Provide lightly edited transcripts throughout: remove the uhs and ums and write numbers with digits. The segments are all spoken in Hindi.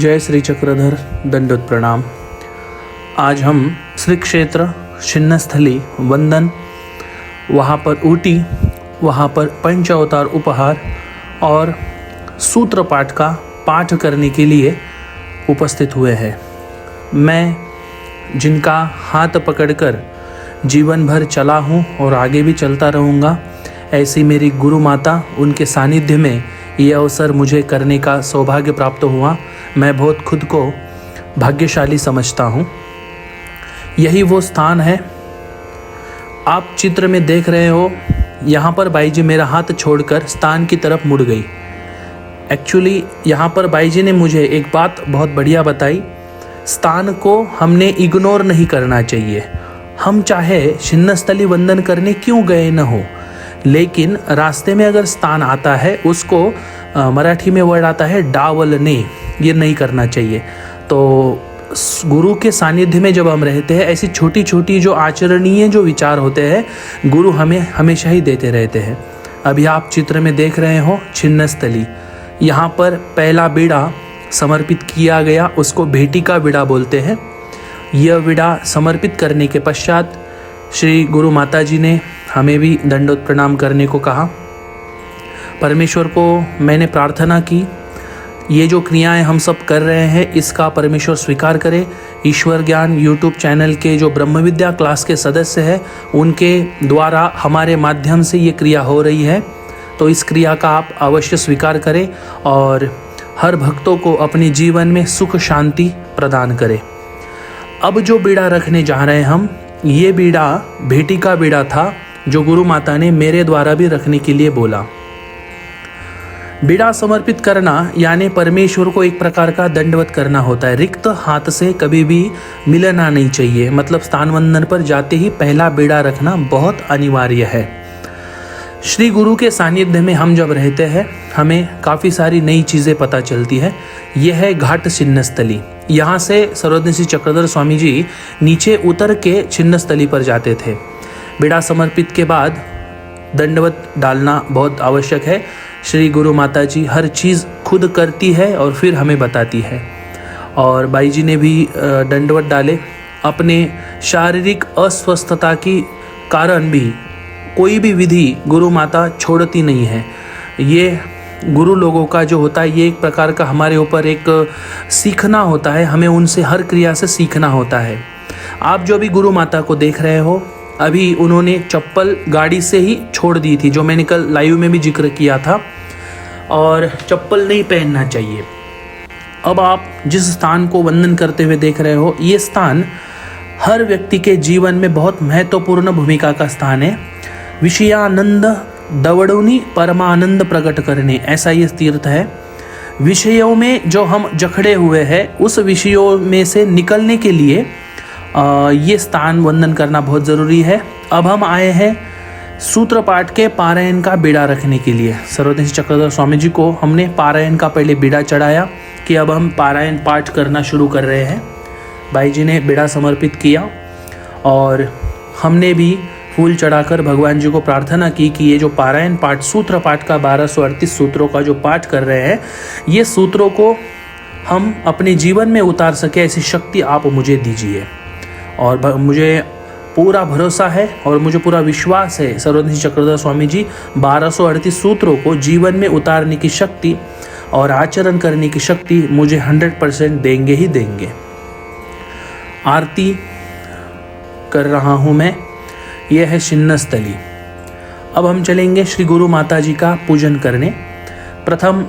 जय श्री चक्रधर, दंडोत प्रणाम। आज हम श्री क्षेत्र छिन्नस्थली वंदन, वहाँ पर ऊटी, वहाँ पर पंच अवतार उपहार और सूत्र पाठ का पाठ करने के लिए उपस्थित हुए हैं। मैं जिनका हाथ पकड़कर जीवन भर चला हूँ और आगे भी चलता रहूँगा, ऐसी मेरी गुरु माता, उनके सानिध्य में ये अवसर मुझे करने का सौभाग्य प्राप्त हुआ। मैं बहुत खुद को भाग्यशाली समझता हूँ। यही वो स्थान है, आप चित्र में देख रहे हो। यहाँ पर बाई जी मेरा हाथ छोड़कर स्थान की तरफ मुड़ गई। एक्चुअली यहाँ पर बाई जी ने मुझे एक बात बहुत बढ़िया बताई, स्थान को हमने इग्नोर नहीं करना चाहिए। हम चाहे छिन्नस्थली वंदन करने क्यों गए न हो, लेकिन रास्ते में अगर स्थान आता है, उसको मराठी में वर्ड आता है डावलने, ये नहीं करना चाहिए। तो गुरु के सानिध्य में जब हम रहते हैं, ऐसी छोटी छोटी जो आचरणीय जो विचार होते हैं, गुरु हमें हमेशा ही देते रहते हैं। अभी आप चित्र में देख रहे हो छिन्नस्थली, यहाँ पर पहला बीड़ा समर्पित किया गया, उसको भेटी का बीड़ा बोलते हैं। यह बीड़ा समर्पित करने के पश्चात श्री गुरु माता जी ने हमें भी दंडोत प्रणाम करने को कहा। परमेश्वर को मैंने प्रार्थना की, ये जो क्रियाएं हम सब कर रहे हैं, इसका परमेश्वर स्वीकार करे। ईश्वर ज्ञान यूट्यूब चैनल के जो ब्रह्म विद्या क्लास के सदस्य हैं, उनके द्वारा हमारे माध्यम से ये क्रिया हो रही है, तो इस क्रिया का आप अवश्य स्वीकार करें और हर भक्तों को अपने जीवन में सुख शांति प्रदान करें। अब जो बीड़ा रखने जा रहे हैं हम, ये बीड़ा भेटी का बीड़ा था, जो गुरु माता ने मेरे द्वारा भी रखने के लिए बोला। बीड़ा समर्पित करना यानी परमेश्वर को एक प्रकार का दंडवत करना होता है। रिक्त हाथ से कभी भी मिलना नहीं चाहिए, मतलब स्थान वंदन पर जाते ही पहला बीड़ा रखना बहुत अनिवार्य है। श्री गुरु के सानिध्य में हम जब रहते हैं, हमें काफ़ी सारी नई चीज़ें पता चलती है। यह है घाट छिन्नस्थली। यहाँ से सर्वज्ञ श्री चक्रधर स्वामी जी नीचे उतर के छिन्नस्थली पर जाते थे। बीड़ा समर्पित के बाद दंडवत डालना बहुत आवश्यक है। श्री गुरु माता जी हर चीज़ खुद करती है और फिर हमें बताती है। और बाई जी ने भी दंडवत डाले। अपने शारीरिक अस्वस्थता की कारण भी कोई भी विधि गुरु माता छोड़ती नहीं है। ये गुरु लोगों का जो होता है, ये एक प्रकार का हमारे ऊपर एक सीखना होता है। हमें उनसे हर क्रिया से सीखना होता है। आप जो भी गुरु माता को देख रहे हो, अभी उन्होंने चप्पल गाड़ी से ही छोड़ दी थी, जो मैंने कल लाइव में भी जिक्र किया था, और चप्पल नहीं पहनना चाहिए। अब आप जिस स्थान को वंदन करते हुए देख रहे हो, ये स्थान हर व्यक्ति के जीवन में बहुत महत्वपूर्ण भूमिका का स्थान है। विषयानंद दवड़ुनी परमानंद प्रकट करने, ऐसा ये तीर्थ है। विषयों में जो हम जकड़े हुए हैं, उस विषयों में से निकलने के लिए ये स्थान वंदन करना बहुत ज़रूरी है। अब हम आए हैं सूत्र पाठ के पारायण का बीड़ा रखने के लिए। सर्वज्ञ चक्रधर स्वामी जी को हमने पारायण का पहले बीड़ा चढ़ाया कि अब हम पारायण पाठ करना शुरू कर रहे हैं। बाई जी ने बीड़ा समर्पित किया और हमने भी फूल चढ़ाकर भगवान जी को प्रार्थना की कि ये जो पारायण पाठ, सूत्र पाठ का 1238 सूत्रों का जो पाठ कर रहे हैं, ये सूत्रों को हम अपने जीवन में उतार सके, ऐसी शक्ति आप मुझे दीजिए। और मुझे पूरा भरोसा है और मुझे पूरा विश्वास है, सर्वज्ञ चक्रधर स्वामी जी 1238 सूत्रों को जीवन में उतारने की शक्ति और आचरण करने की शक्ति मुझे 100% देंगे ही देंगे। आरती कर रहा हूँ मैं। यह है छिन्नस्थली। अब हम चलेंगे श्री गुरु माता जी का पूजन करने। प्रथम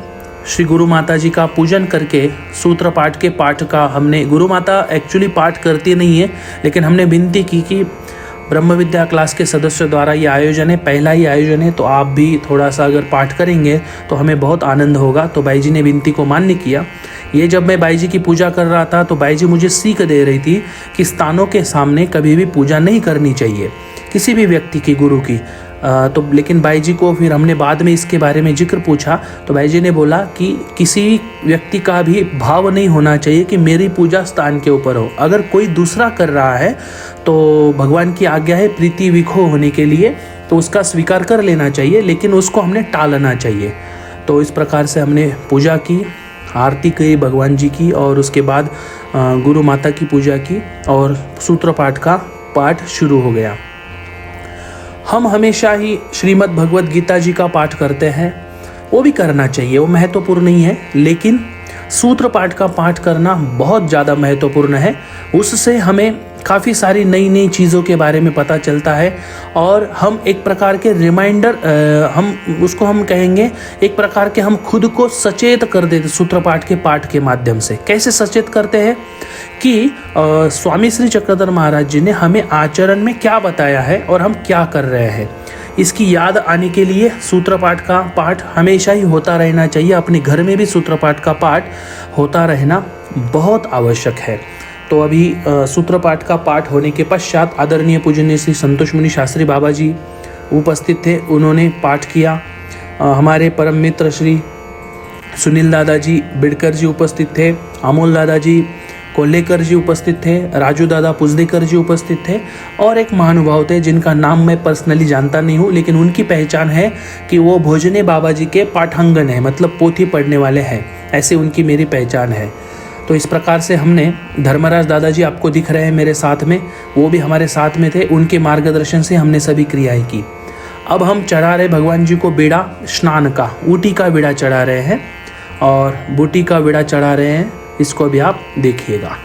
श्री गुरु माता जी का पूजन करके सूत्र पाठ के पाठ का हमने, गुरु माता एक्चुअली पाठ करती नहीं है, लेकिन हमने विनती की कि ब्रह्म विद्या क्लास के सदस्यों द्वारा ये आयोजन है, पहला ही आयोजन है, तो आप भी थोड़ा सा अगर पाठ करेंगे तो हमें बहुत आनंद होगा। तो बाई जी ने विनती को मान्य किया। ये जब मैं बाई जी की पूजा कर रहा था, तो बाई जी मुझे सीख दे रही थी कि स्थानों के सामने कभी भी पूजा नहीं करनी चाहिए किसी भी व्यक्ति की, गुरु की। तो लेकिन बाई जी को फिर हमने बाद में इसके बारे में जिक्र पूछा, तो बाई जी ने बोला कि किसी व्यक्ति का भी भाव नहीं होना चाहिए कि मेरी पूजा स्थान के ऊपर हो। अगर कोई दूसरा कर रहा है तो भगवान की आज्ञा है प्रीति विखो होने के लिए, तो उसका स्वीकार कर लेना चाहिए, लेकिन उसको हमने टालना चाहिए। तो इस प्रकार से हमने पूजा की आरती की भगवान जी की और उसके बाद गुरु माता की पूजा की और सूत्र पाठ का पाठ शुरू हो गया। हम हमेशा ही श्रीमद् भगवत गीता जी का पाठ करते हैं, वो भी करना चाहिए, वो महत्वपूर्ण नहीं है, लेकिन सूत्र पाठ का पाठ करना बहुत ज़्यादा महत्वपूर्ण है। उससे हमें काफ़ी सारी नई नई चीज़ों के बारे में पता चलता है और हम एक प्रकार के रिमाइंडर हम उसको हम कहेंगे एक प्रकार के हम खुद को सचेत कर देते सूत्र पाठ के पाठ के माध्यम से। कैसे सचेत करते हैं कि स्वामी श्री चक्रधर महाराज जी ने हमें आचरण में क्या बताया है और हम क्या कर रहे हैं, इसकी याद आने के लिए सूत्र पाठ का पाठ हमेशा ही होता रहना चाहिए। अपने घर में भी सूत्र पाठ का पाठ होता रहना बहुत आवश्यक है। तो अभी सूत्र पाठ का पाठ होने के पश्चात आदरणीय पूजनीय श्री संतोष मुनि शास्त्री बाबा जी उपस्थित थे, उन्होंने पाठ किया। हमारे परम मित्र श्री सुनील दादाजी बिडकर जी उपस्थित थे, अमोल दादाजी कोल्लेकर जी उपस्थित थे, राजू दादा पुजदेकर जी उपस्थित थे और एक महानुभाव थे जिनका नाम मैं पर्सनली जानता नहीं हूँ, लेकिन उनकी पहचान है कि वो भोजने बाबा जी के पाठांगन है, मतलब पोथी पढ़ने वाले हैं, ऐसे उनकी मेरी पहचान है। तो इस प्रकार से हमने धर्मराज दादाजी आपको दिख रहे हैं मेरे साथ में, वो भी हमारे साथ में थे, उनके मार्गदर्शन से हमने सभी क्रियाएं की। अब हम चढ़ा रहे भगवान जी को बीड़ा स्नान का, ऊटी का बीड़ा चढ़ा रहे हैं और बूटी का बीड़ा चढ़ा रहे हैं, इसको भी आप देखिएगा।